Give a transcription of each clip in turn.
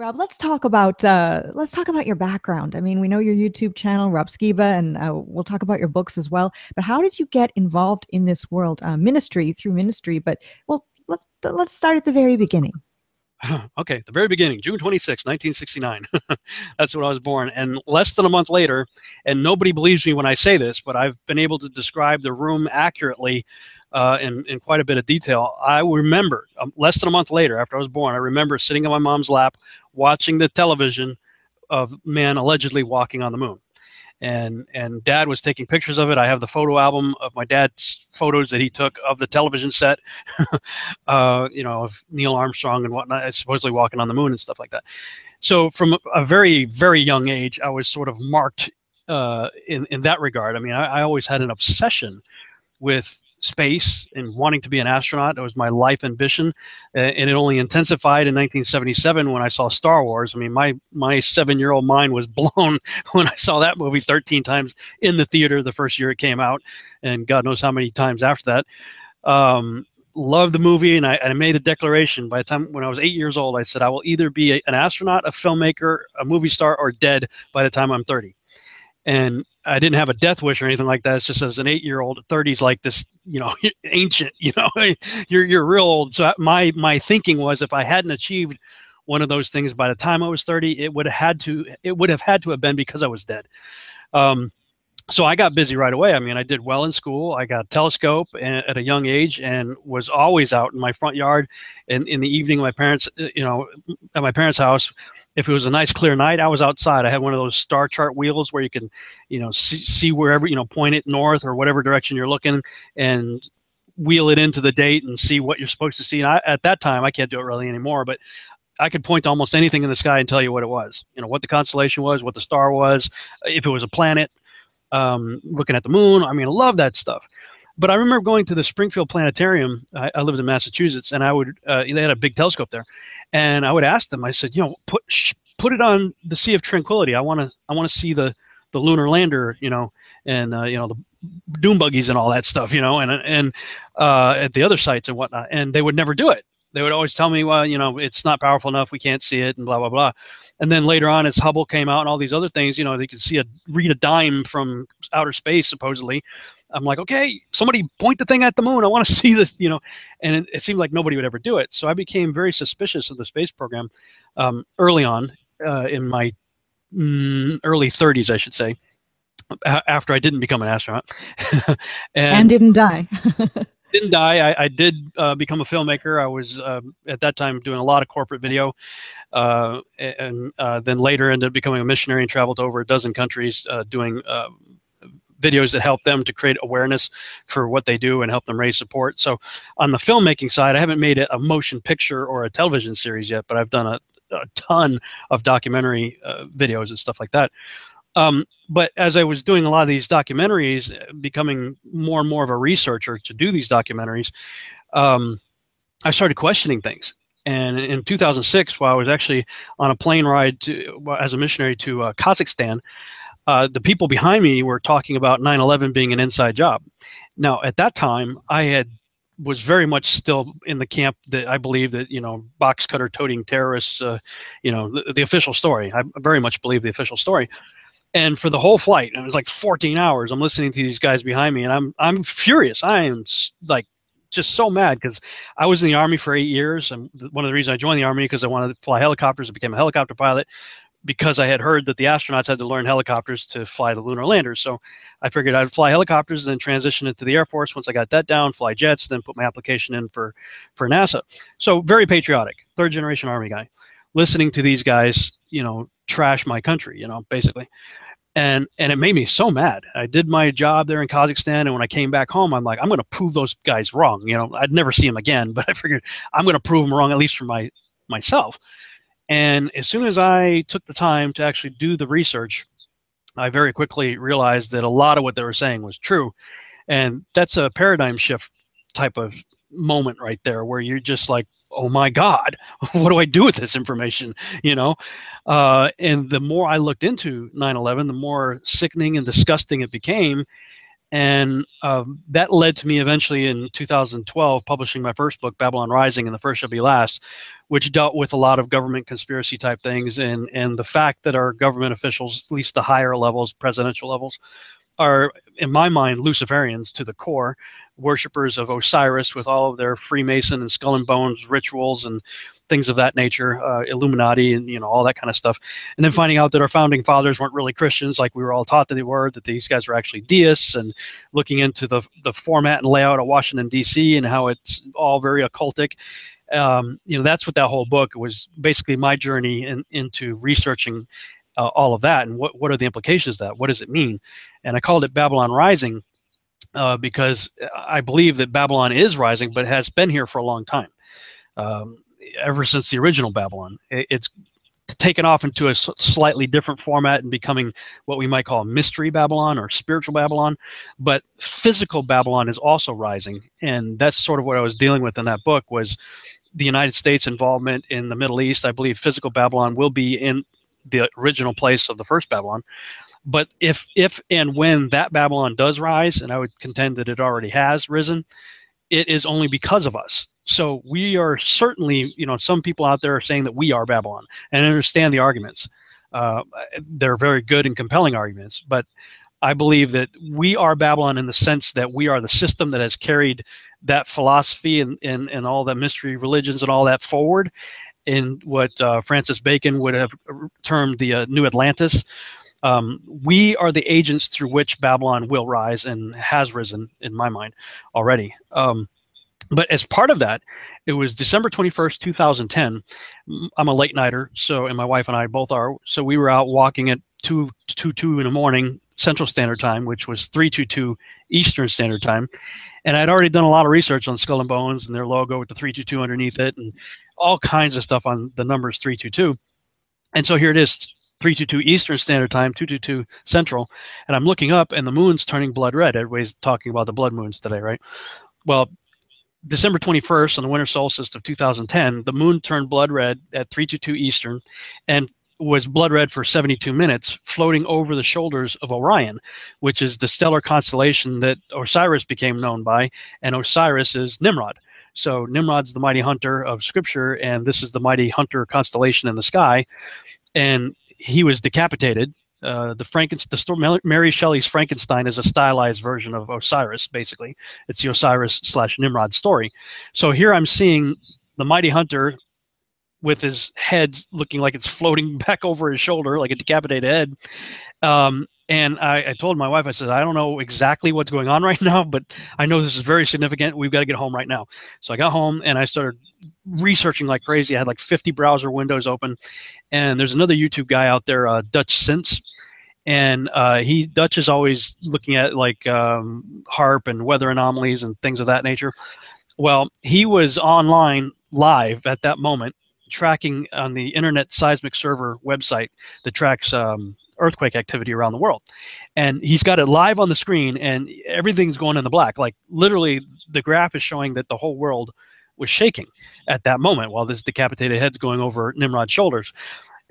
Rob, let's talk about your background. I mean, we know your YouTube channel, Rob Skiba, and we'll talk about your books as well. But how did you get involved in this world, through ministry? But well, let's start at the very beginning. Okay, the very beginning, June 26, 1969. That's when I was born. And less than a month later, and nobody believes me when I say this, but I've been able to describe the room accurately in quite a bit of detail. I remember less than a month later, after I was born, I remember sitting on my mom's lap watching the television of man allegedly walking on the moon. And Dad was taking pictures of it. I have the photo album of my dad's photos that he took of the television set, of Neil Armstrong and whatnot, supposedly walking on the moon and stuff like that. So from a very, very young age, I was sort of marked in that regard. I mean, I always had an obsession with space and wanting to be an astronaut. That was my life ambition, and it only intensified in 1977 when I saw Star Wars. I mean, my 7-year-old mind was blown when I saw that movie 13 times in the theater the first year it came out, and God knows how many times after that. Loved the movie, and I made a declaration. By the time when I was 8 years old, I said I will either be an astronaut, a filmmaker, a movie star, or dead by the time I'm 30. And I didn't have a death wish or anything like that. It's just as an 8-year-old, 30 is like this, ancient, you're real old. So my thinking was, if I hadn't achieved one of those things by the time I was 30, it would have had to have been because I was dead. So I got busy right away. I mean, I did well in school. I got a telescope at a young age and was always out in my front yard. And in the evening, my parents, at my parents' house, if it was a nice clear night, I was outside. I had one of those star chart wheels where you can, see wherever, point it north or whatever direction you're looking and wheel it into the date and see what you're supposed to see. And at that time, I can't do it really anymore, but I could point to almost anything in the sky and tell you what it was, what the constellation was, what the star was, if it was a planet. Looking at the moon. I mean, I love that stuff. But I remember going to the Springfield Planetarium. I lived in Massachusetts, and they had a big telescope there, and I would ask them. I said, put it on the Sea of Tranquility. I want to see the lunar lander, and the doom buggies and all that stuff, and at the other sites and whatnot. And they would never do it. They would always tell me, well, it's not powerful enough. We can't see it and blah, blah, blah. And then later on, as Hubble came out and all these other things, they could read a dime from outer space, supposedly. I'm like, okay, somebody point the thing at the moon. I want to see this, and it seemed like nobody would ever do it. So I became very suspicious of the space program early on in my early 30s, I should say, after I didn't become an astronaut. and didn't die. Didn't die. I did become a filmmaker. I was at that time doing a lot of corporate video, and then later ended up becoming a missionary and traveled to over a dozen countries doing videos that help them to create awareness for what they do and help them raise support. So on the filmmaking side, I haven't made a motion picture or a television series yet, but I've done a ton of documentary videos and stuff like that. But as I was doing a lot of these documentaries, becoming more and more of a researcher to do these documentaries, I started questioning things. And in 2006, while I was actually on a plane ride as a missionary to Kazakhstan, the people behind me were talking about 9/11 being an inside job. Now, at that time, was very much still in the camp that I believe that, box cutter toting terrorists, the official story. I very much believe the official story. And for the whole flight, it was like 14 hours, I'm listening to these guys behind me, and I'm furious. I am like just so mad because I was in the Army for 8 years. And one of the reasons I joined the Army because I wanted to fly helicopters. I became a helicopter pilot because I had heard that the astronauts had to learn helicopters to fly the lunar landers. So I figured I'd fly helicopters and then transition into the Air Force. Once I got that down, fly jets, then put my application in for NASA. So very patriotic, third generation Army guy, listening to these guys, trash my country, basically. And it made me so mad. I did my job there in Kazakhstan, and when I came back home, I'm like, I'm going to prove those guys wrong. I'd never see them again, but I figured I'm going to prove them wrong, at least for myself. And as soon as I took the time to actually do the research, I very quickly realized that a lot of what they were saying was true. And that's a paradigm shift type of moment right there, where you're just like, oh my God, what do I do with this information? And the more I looked into 9/11, the more sickening and disgusting it became. And that led to me eventually in 2012 publishing my first book, Babylon Rising, and the First Shall Be Last, which dealt with a lot of government conspiracy type things, and the fact that our government officials, at least the higher levels, presidential levels, are, in my mind, Luciferians to the core, worshippers of Osiris with all of their Freemason and skull and bones rituals and things of that nature, Illuminati and, you know, all that kind of stuff. And then finding out that our founding fathers weren't really Christians like we were all taught that they were, that these guys were actually deists, and looking into the format and layout of Washington, D.C. and how it's all very occultic. You know, that's what that whole book was, basically my journey into researching all of that, and what are the implications of that? What does it mean? And I called it Babylon Rising because I believe that Babylon is rising, but has been here for a long time. Ever since the original Babylon. It's taken off into a slightly different format and becoming what we might call mystery Babylon or spiritual Babylon. But physical Babylon is also rising. And that's sort of what I was dealing with in that book, was the United States involvement in the Middle East. I believe physical Babylon will be in the original place of the first Babylon. But if and when that Babylon does rise, and I would contend that it already has risen, it is only because of us. So we are certainly, you know, some people out there are saying that we are Babylon, and I understand the arguments. They're very good and compelling arguments, but I believe that we are Babylon in the sense that we are the system that has carried that philosophy and all the mystery religions and all that forward in what Francis Bacon would have termed the New Atlantis. We are the agents through which Babylon will rise and has risen, in my mind, already. But as part of that, it was December 21st, 2010. I'm a late nighter, so, and my wife and I both are. So we were out walking at 2:22 in the morning, Central Standard Time, which was 3:22 Eastern Standard Time. And I'd already done a lot of research on Skull and Bones and their logo with the 322 underneath it, and all kinds of stuff on the numbers 322. And so here it is, 322 Eastern Standard Time, 222 Central. And I'm looking up, and the moon's turning blood red. Everybody's talking about the blood moons today, right? Well, December 21st, on the winter solstice of 2010, the moon turned blood red at 322 Eastern and was blood red for 72 minutes, floating over the shoulders of Orion, which is the stellar constellation that Osiris became known by, and Osiris is Nimrod. So Nimrod's the mighty hunter of Scripture, and this is the mighty hunter constellation in the sky, and he was decapitated. The story, Mary Shelley's Frankenstein, is a stylized version of Osiris, basically. It's the Osiris/Nimrod story. So here I'm seeing the mighty hunter with his head looking like it's floating back over his shoulder, like a decapitated head. And I told my wife, I said, I don't know exactly what's going on right now, but I know this is very significant. We've got to get home right now. So I got home and I started researching like crazy. I had like 50 browser windows open. And there's another YouTube guy out there, Dutch Since. And Dutch is always looking at like HARP and weather anomalies and things of that nature. Well, he was online live at that moment, tracking on the Internet Seismic Server website that tracks earthquake activity around the world. And he's got it live on the screen, and everything's going in the black. Like literally the graph is showing that the whole world was shaking at that moment while this decapitated head's going over Nimrod's shoulders.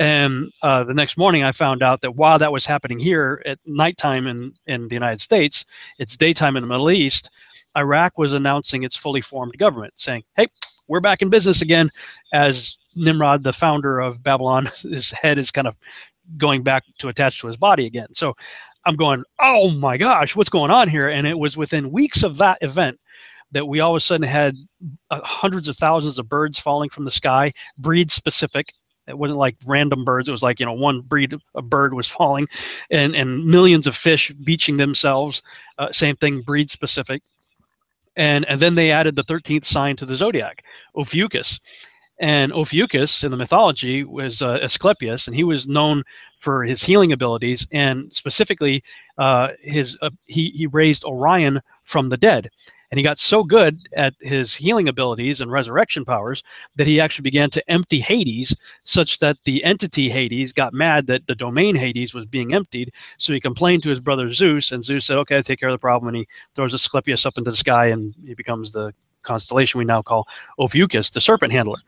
And the next morning I found out that while that was happening here at nighttime in the United States, it's daytime in the Middle East, Iraq was announcing its fully formed government, saying, hey, we're back in business again, as Nimrod, the founder of Babylon, his head is kind of going back to attach to his body again. So I'm going, oh my gosh, what's going on here? And it was within weeks of that event that we all of a sudden had hundreds of thousands of birds falling from the sky, breed specific. It wasn't like random birds. It was like, you know, one breed of bird was falling, and millions of fish beaching themselves. Same thing, breed specific. And then they added the 13th sign to the zodiac, Ophiuchus. And Ophiuchus in the mythology was Asclepius, and he was known for his healing abilities, and specifically he raised Orion from the dead. And he got so good at his healing abilities and resurrection powers that he actually began to empty Hades, such that the entity Hades got mad that the domain Hades was being emptied. So he complained to his brother Zeus, and Zeus said, okay, I'll take care of the problem. And he throws Asclepius up into the sky, and he becomes the constellation we now call Ophiuchus, the serpent handler.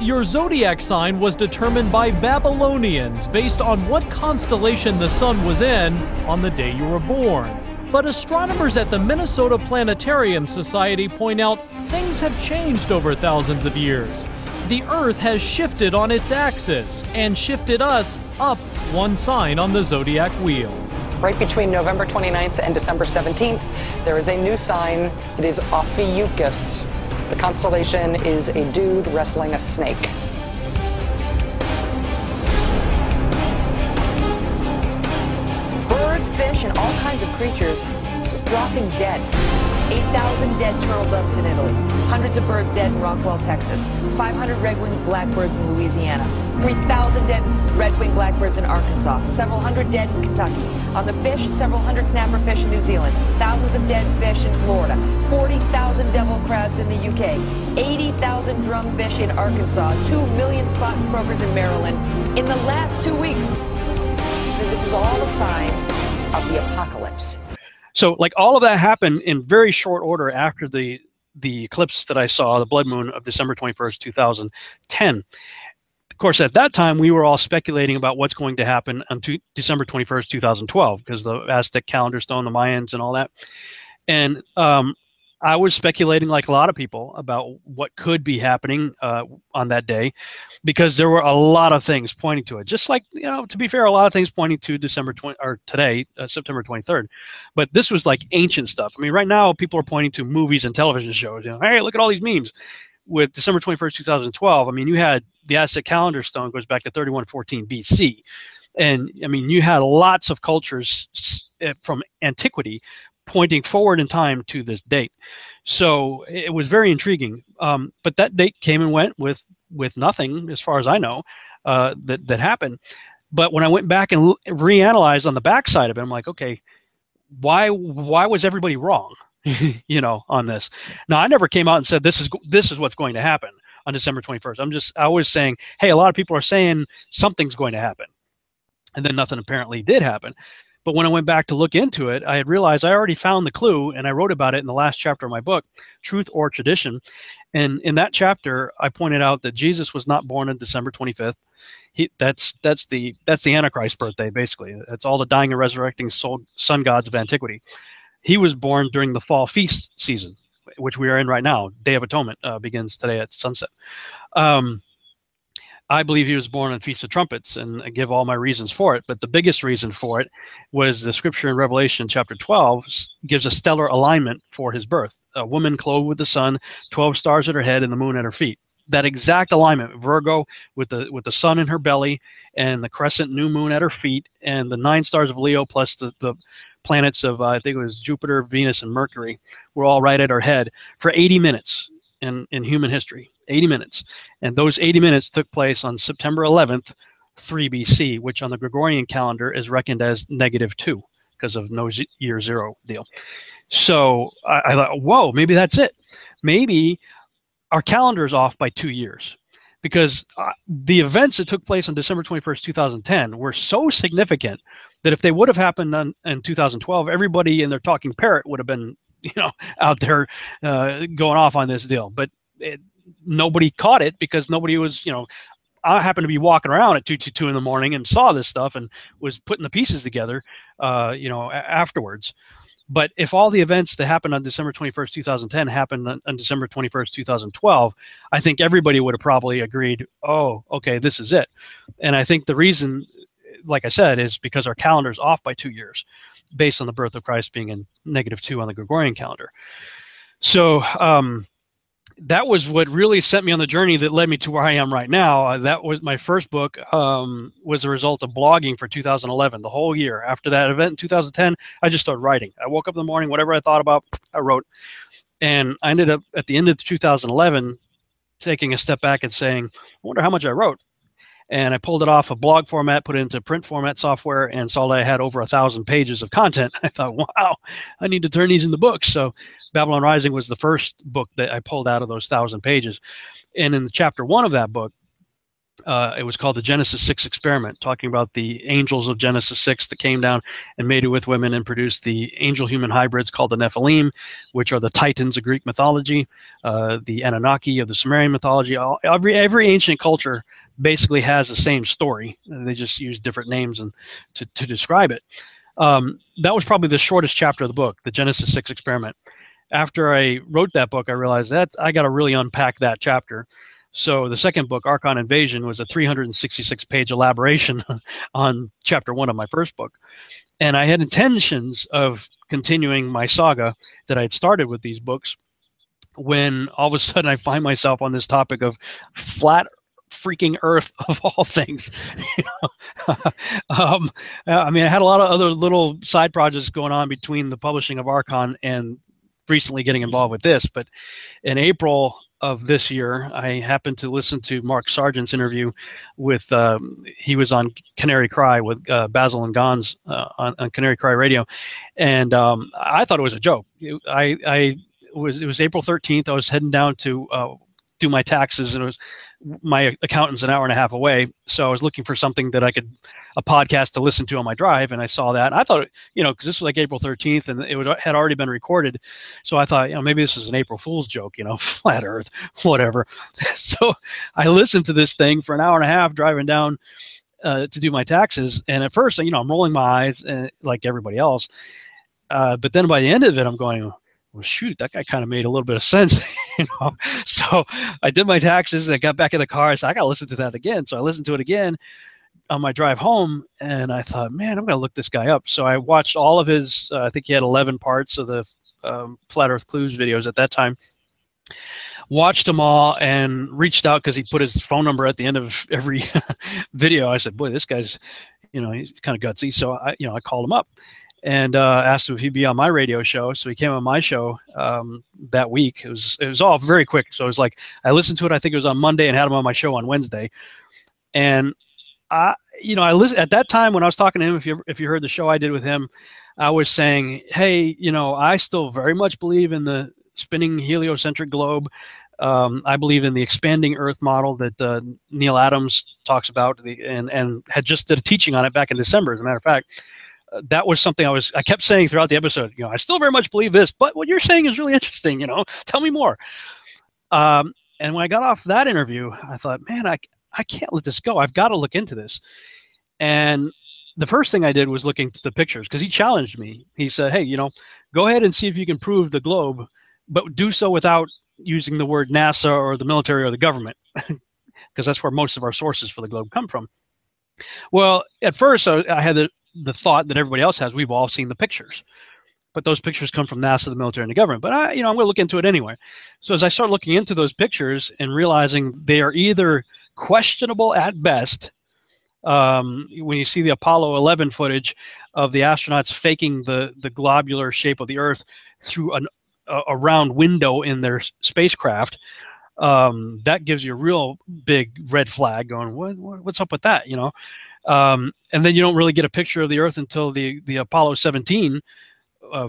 Your zodiac sign was determined by Babylonians based on what constellation the sun was in on the day you were born. But astronomers at the Minnesota Planetarium Society point out things have changed over thousands of years. The Earth has shifted on its axis and shifted us up one sign on the zodiac wheel. Right between November 29th and December 17th, there is a new sign. It is Ophiuchus. The constellation is a dude wrestling a snake. Birds, fish, and all kinds of creatures just dropping dead. 8,000 dead turtle doves in Italy. Hundreds of birds dead in Rockwell, Texas. 500 red-winged blackbirds in Louisiana. 3,000 dead red-winged blackbirds in Arkansas. Several hundred dead in Kentucky. On the fish, several hundred snapper fish in New Zealand. Thousands of dead fish in Florida. 40,000 devil crabs in the UK. 80,000 drumfish in Arkansas. 2 million spot croakers in Maryland. In the last 2 weeks. This is all a sign of the apocalypse. So like all of that happened in very short order after the eclipse that I saw, the blood moon of December 21st, 2010. Of course, at that time, we were all speculating about what's going to happen on December 21st, 2012, because the Aztec calendar stone, the Mayans and all that. And I was speculating like a lot of people about what could be happening on that day, because there were a lot of things pointing to it. Just like, you know, to be fair, a lot of things pointing to today, September 23rd. But this was like ancient stuff. I mean, right now people are pointing to movies and television shows. You know, hey, look at all these memes. With December 21st, 2012, I mean, you had the Aztec calendar stone goes back to 3114 BC. And I mean, you had lots of cultures from antiquity pointing forward in time to this date. So it was very intriguing. But that date came and went with nothing, as far as I know, that happened. But when I went back and reanalyzed on the backside of it, I'm like, okay, why was everybody wrong, you know, on this? Now, I never came out and said this is what's going to happen on December 21st. I was saying, hey, a lot of people are saying something's going to happen. And then nothing apparently did happen. But when I went back to look into it, I had realized I already found the clue, and I wrote about it in the last chapter of my book, Truth or Tradition. And in that chapter, I pointed out that Jesus was not born on December 25th. That's the Antichrist birthday, basically. That's all the dying and resurrecting sun gods of antiquity. He was born during the fall feast season, which we are in right now. Day of Atonement begins today at sunset. I believe he was born on Feast of Trumpets, and I give all my reasons for it. But the biggest reason for it was the scripture in Revelation chapter 12 gives a stellar alignment for his birth. A woman clothed with the sun, 12 stars at her head and the moon at her feet. That exact alignment, Virgo with the sun in her belly and the crescent new moon at her feet and the 9 stars of Leo plus the planets of, I think it was Jupiter, Venus, and Mercury were all right at her head for 80 minutes in human history. 80 minutes. And those 80 minutes took place on September 11th, 3 BC, which on the Gregorian calendar is reckoned as -2 because of no year zero deal. So I thought, whoa, maybe that's it. Maybe our calendar is off by 2 years, because the events that took place on December 21st, 2010 were so significant that if they would have happened in 2012, everybody in their talking parrot would have been, you know, out there going off on this deal. But nobody caught it because nobody was, you know, I happened to be walking around at 2 in the morning and saw this stuff and was putting the pieces together, you know, afterwards. But if all the events that happened on December 21st, 2010 happened on December 21st, 2012, I think everybody would have probably agreed, oh, okay, this is it. And I think the reason, like I said, is because our calendar's off by 2 years based on the birth of Christ being in -2 on the Gregorian calendar. So, that was what really sent me on the journey that led me to where I am right now. That was my first book, was a result of blogging for 2011, the whole year. After that event in 2010, I just started writing. I woke up in the morning, whatever I thought about, I wrote. And I ended up at the end of 2011 taking a step back and saying, I wonder how much I wrote. And I pulled it off a blog format, put it into print format software, and saw that I had over 1,000 pages of content. I thought, wow, I need to turn these into books. So Babylon Rising was the first book that I pulled out of those 1,000 pages. And in chapter 1 of that book, It was called the Genesis 6 experiment, talking about the angels of Genesis 6 that came down and mated with women and produced the angel-human hybrids called the Nephilim, which are the Titans of Greek mythology, the Anunnaki of the Sumerian mythology. Every ancient culture basically has the same story. They just use different names to describe it. That was probably the shortest chapter of the book, the Genesis 6 experiment. After I wrote that book, I realized I got to really unpack that chapter. So the second book, Archon Invasion, was a 366-page elaboration on chapter 1 of my first book. And I had intentions of continuing my saga that I had started with these books, when all of a sudden I find myself on this topic of flat freaking Earth of all things. I mean, I had a lot of other little side projects going on between the publishing of Archon and recently getting involved with this. But in April of this year, I happened to listen to Mark Sargent's interview with, he was on Canary Cry with Basil and Gons on Canary Cry Radio. And I thought it was a joke. It was April 13th. I was heading down to do my taxes, and it was my accountant's an hour and a half away. So I was looking for something that a podcast to listen to on my drive. And I saw that. And I thought, because this was like April 13th and it had already been recorded. So I thought, maybe this is an April Fool's joke, flat Earth, whatever. So I listened to this thing for an hour and a half driving down to do my taxes. And at first, I'm rolling my eyes like everybody else. But then by the end of it, I'm going, well, shoot, that guy kind of made a little bit of sense, So I did my taxes and I got back in the car. I said, I got to listen to that again. So I listened to it again on my drive home, and I thought, man, I'm going to look this guy up. So I watched all of his, I think he had 11 parts of the Flat Earth Clues videos at that time. Watched them all and reached out because he put his phone number at the end of every video. I said, boy, this guy's, he's kind of gutsy. So I called him up and asked him if he'd be on my radio show. So he came on my show that week. It was all very quick. So it was like, I listened to it, I think it was on Monday, and had him on my show on Wednesday. And I listened at that time when I was talking to him. If you heard the show I did with him, I was saying, hey, I still very much believe in the spinning heliocentric globe. I believe in the expanding Earth model that Neil Adams talks about, and had just did a teaching on it back in December, as a matter of fact. That was something I kept saying throughout the episode. I still very much believe this, but what you're saying is really interesting. Tell me more. And when I got off that interview, I thought, man, I can't let this go. I've got to look into this. And the first thing I did was look into the pictures, because he challenged me. He said, hey, go ahead and see if you can prove the globe, but do so without using the word NASA or the military or the government, because that's where most of our sources for the globe come from. Well, at first I had the thought that everybody else has. We've all seen the pictures, but those pictures come from NASA, the military, and the government. But I'm going to look into it anyway. So as I start looking into those pictures and realizing they are either questionable at best, when you see the Apollo 11 footage of the astronauts faking the globular shape of the Earth through a round window in their spacecraft, that gives you a real big red flag going, what's up with that, and then you don't really get a picture of the Earth until the Apollo 17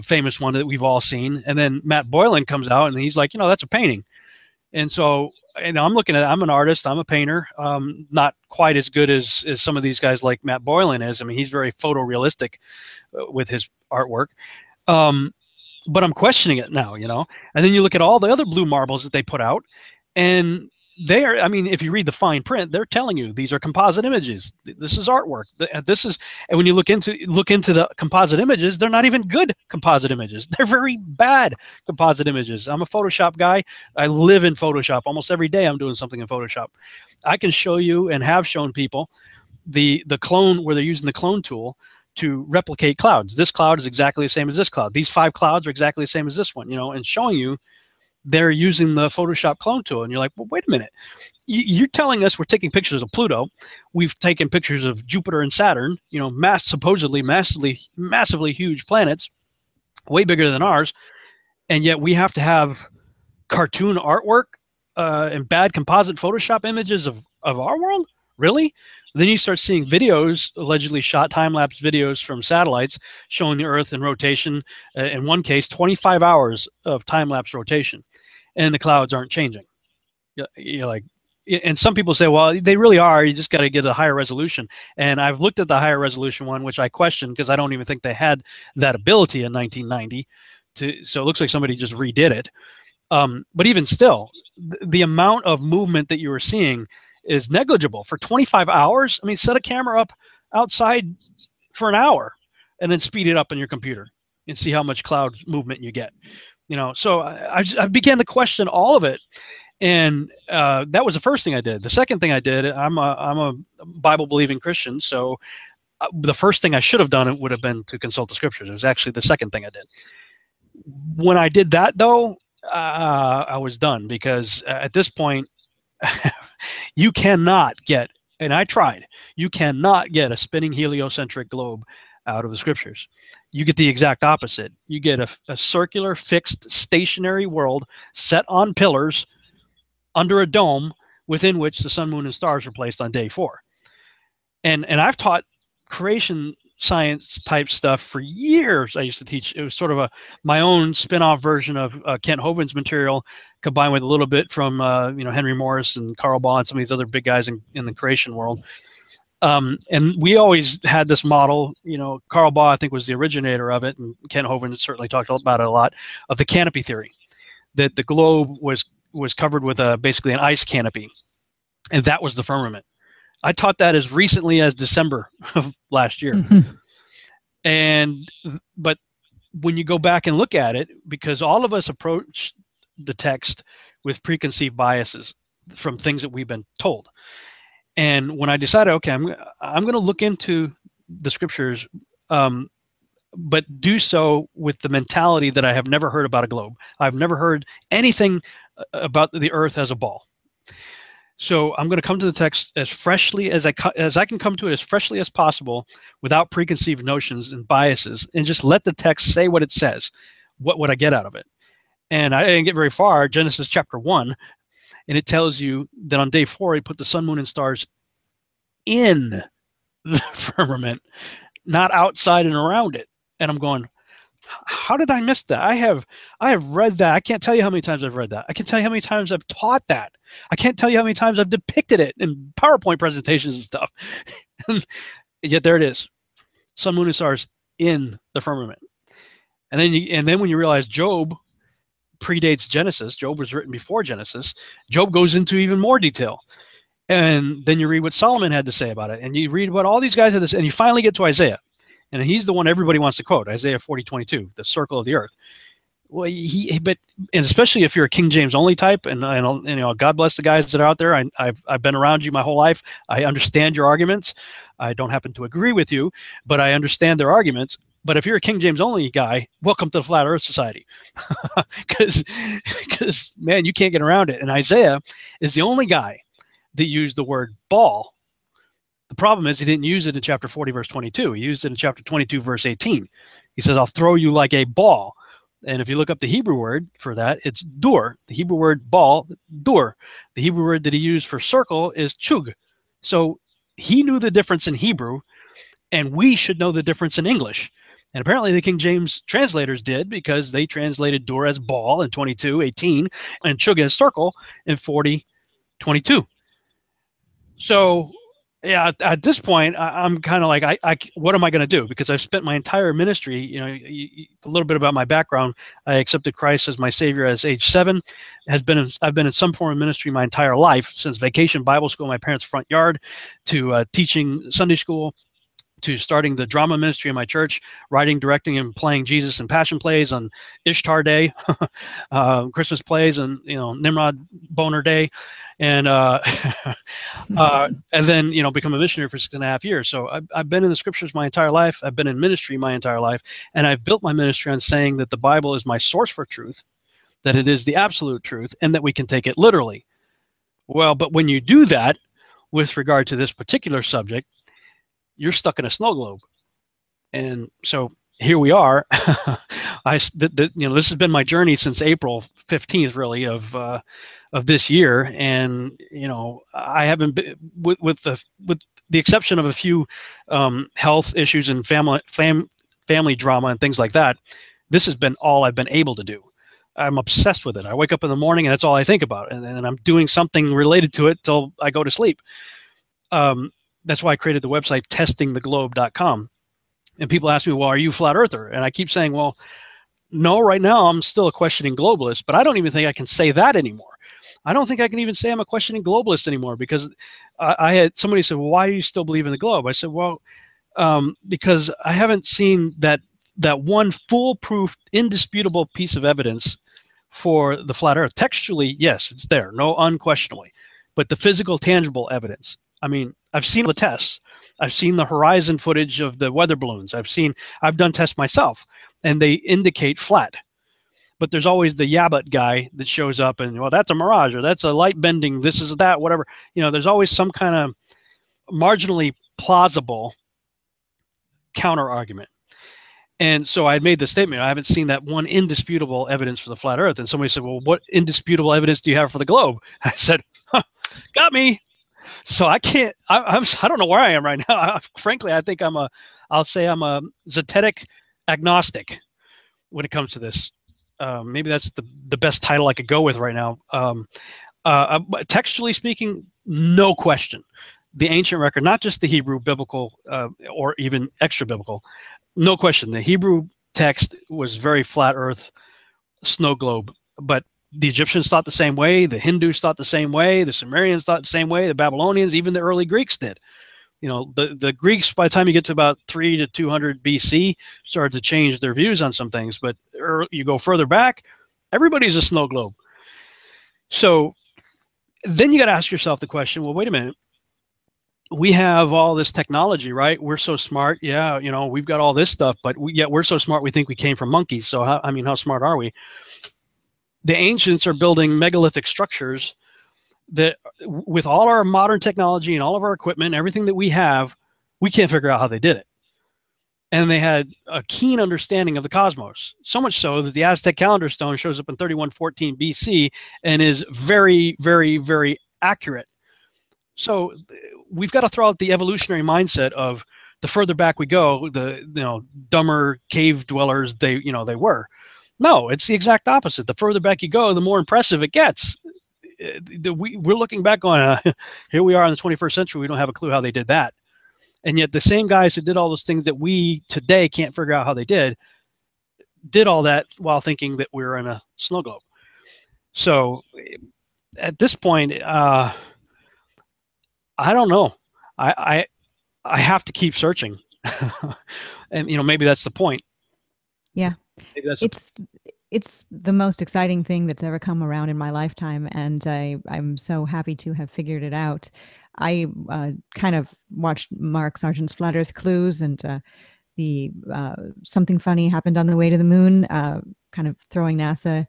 famous one that we've all seen. And then Matt Boylan comes out and he's like, that's a painting. And so, I'm looking at it. I'm an artist. I'm a painter. Not quite as good as some of these guys like Matt Boylan is. I mean, he's very photorealistic with his artwork. But I'm questioning it now, And then you look at all the other blue marbles that they put out, and they are, if you read the fine print, they're telling you these are composite images. This is artwork. And when you look into the composite images, they're not even good composite images. They're very bad composite images. I'm a Photoshop guy. I live in Photoshop. Almost every day I'm doing something in Photoshop. I can show you, and have shown people, the clone, where they're using the clone tool to replicate clouds. This cloud is exactly the same as this cloud. These 5 clouds are exactly the same as this one, and showing you they're using the Photoshop clone tool. And you're like, well, wait a minute. You're telling us we're taking pictures of Pluto. We've taken pictures of Jupiter and Saturn, supposedly massively huge planets, way bigger than ours. And yet we have to have cartoon artwork and bad composite Photoshop images of our world? Really? Then you start seeing videos, allegedly shot time-lapse videos from satellites showing the Earth in rotation. In one case, 25 hours of time-lapse rotation, and the clouds aren't changing. You're like, and some people say, well, they really are. You just got to get a higher resolution. And I've looked at the higher resolution one, which I question because I don't even think they had that ability in 1990. So it looks like somebody just redid it. But even still, the amount of movement that you were seeing is negligible. For 25 hours, I mean, set a camera up outside for an hour and then speed it up on your computer and see how much cloud movement you get. So I began to question all of it. And that was the first thing I did. The second thing I did, I'm a Bible-believing Christian, so the first thing I should have done would have been to consult the scriptures. It was actually the second thing I did. When I did that, though, I was done, because at this point, you cannot get, and I tried, you cannot get a spinning heliocentric globe out of the scriptures. You get the exact opposite. You get a circular, fixed, stationary world set on pillars under a dome within which the sun, moon, and stars were placed on day 4. And I've taught creation science type stuff for years. I used to teach. It was sort of my own spin-off version of Kent Hovind's material, combined with a little bit from Henry Morris and Carl Baugh and some of these other big guys in the creation world. And we always had this model. Carl Baugh, I think, was the originator of it, and Kent Hovind certainly talked about it a lot, of the canopy theory, that the globe was covered with basically an ice canopy, and that was the firmament. I taught that as recently as December of last year. But when you go back and look at it, because all of us approach the text with preconceived biases from things that we've been told. And when I decided, okay, I'm going to look into the scriptures, but do so with the mentality that I have never heard about a globe. I've never heard anything about the earth as a ball. So I'm going to come to the text as freshly as I can come to it, as freshly as possible, without preconceived notions and biases, and just let the text say what it says. What would I get out of it? And I didn't get very far. Genesis chapter 1, and it tells you that on day 4 he put the sun, moon, and stars in the firmament, not outside and around it. And I'm going, how did I miss that? I have read that. I can't tell you how many times I've read that. I can tell you how many times I've taught that. I can't tell you how many times I've depicted it in PowerPoint presentations and stuff. Yet there it is. Sun, moon, and stars in the firmament. And then when you realize Job predates Genesis, Job was written before Genesis, Job goes into even more detail. And then you read what Solomon had to say about it. And you read what all these guys had to say. And you finally get to Isaiah. And he's the one everybody wants to quote, Isaiah 40:22, the circle of the earth. Well, and especially if you're a King James only type, and God bless the guys that are out there. I've been around you my whole life. I understand your arguments. I don't happen to agree with you, but I understand their arguments. But if you're a King James only guy, welcome to the Flat Earth Society, because man, you can't get around it. And Isaiah is the only guy that used the word ball. The problem is he didn't use it in chapter 40, verse 22. He used it in chapter 22, verse 18. He says, I'll throw you like a ball. And if you look up the Hebrew word for that, it's dur. The Hebrew word ball, dur. The Hebrew word that he used for circle is chug. So he knew the difference in Hebrew, and we should know the difference in English. And apparently the King James translators did, because they translated dur as ball in 22:18 and chug as circle in 40:22. So yeah, at this point, I'm kind of like, what am I going to do? Because I've spent my entire ministry, a little bit about my background. I accepted Christ as my Savior as age 7. I've been in some form of ministry my entire life, since vacation Bible school in my parents' front yard, to teaching Sunday school, to starting the drama ministry in my church, writing, directing, and playing Jesus and Passion plays on Ishtar Day, Christmas plays, and Nimrod Boner Day, and then become a missionary for 6.5 years. So I've been in the scriptures my entire life. I've been in ministry my entire life, and I've built my ministry on saying that the Bible is my source for truth, that it is the absolute truth, and that we can take it literally. Well, but when you do that with regard to this particular subject, you're stuck in a snow globe. And so here we are. This has been my journey since April 15th, really, of this year. And, I haven't been, with the exception of a few health issues and family drama and things like that, this has been all I've been able to do. I'm obsessed with it. I wake up in the morning and that's all I think about, and I'm doing something related to it till I go to sleep. That's why I created the website testingtheglobe.com. And people ask me, well, are you a flat earther? And I keep saying, well, no, right now I'm still a questioning globalist, but I don't even think I can say that anymore. I don't think I can even say I'm a questioning globalist anymore, because I had somebody said, well, why do you still believe in the globe? I said, well, because I haven't seen that one foolproof, indisputable piece of evidence for the flat earth. Textually, yes, it's there, no, unquestionably. But the physical, tangible evidence, I mean, I've seen the tests. I've seen the horizon footage of the weather balloons. I've done tests myself, and they indicate flat. But there's always the Yabbit guy that shows up and, well, that's a mirage, or that's a light bending, this is that, whatever. You know, there's always some kind of marginally plausible counter argument. And so I had made the statement, I haven't seen that one indisputable evidence for the flat earth. And somebody said, well, what indisputable evidence do you have for the globe? I said, huh, got me. So I can't, I don't know where I am right now. Frankly, I think I'll say I'm a zetetic agnostic when it comes to this. Maybe that's the best title I could go with right now. Textually speaking, no question. The ancient record, not just the Hebrew, biblical, or even extra biblical, no question. The Hebrew text was very flat earth, snow globe, but the Egyptians thought the same way, the Hindus thought the same way, the Sumerians thought the same way, the Babylonians, even the early Greeks did. You know, the Greeks, by the time you get to about 300 to 200 BC, started to change their views on some things. But you go further back, everybody's a snow globe. So then you got to ask yourself the question, well, wait a minute. We have all this technology, right? We're so smart. Yeah, you know, we've got all this stuff, but yet we're so smart we think we came from monkeys. So, how smart are we? The ancients are building megalithic structures that, with all our modern technology and all of our equipment, everything that we have, we can't figure out how they did it. And they had a keen understanding of the cosmos, so much so that the Aztec calendar stone shows up in 3114 BC and is very, very, very accurate. So we've got to throw out the evolutionary mindset of the further back we go, the dumber cave dwellers they were. No, it's the exact opposite. The further back you go, the more impressive it gets. We're looking back on, here we are in the 21st century. We don't have a clue how they did that. And yet the same guys who did all those things that we today can't figure out how they did all that while thinking that we were in a snow globe. So at this point, I don't know. I have to keep searching. And, maybe that's the point. Yeah. It's the most exciting thing that's ever come around in my lifetime, and I'm so happy to have figured it out. I kind of watched Mark Sargent's Flat Earth Clues, and the Something Funny Happened on the Way to the Moon, kind of throwing NASA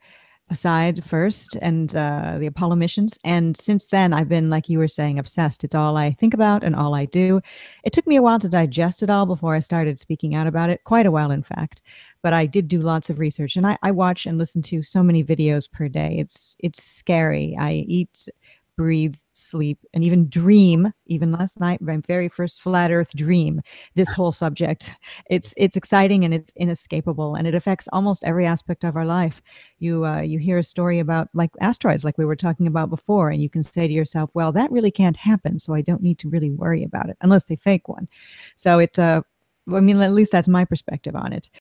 aside first, and the Apollo missions. And since then, I've been, like you were saying, obsessed. It's all I think about and all I do. It took me a while to digest it all before I started speaking out about it, quite a while, in fact. But I did do lots of research, and I watch and listen to so many videos per day. It's scary. I eat, breathe, sleep, and even dream. Even last night, my very first flat Earth dream. This whole subject. It's exciting and it's inescapable, and it affects almost every aspect of our life. You hear a story about, like, asteroids, like we were talking about before, and you can say to yourself, well, that really can't happen, so I don't need to really worry about it unless they fake one. So at least that's my perspective on it.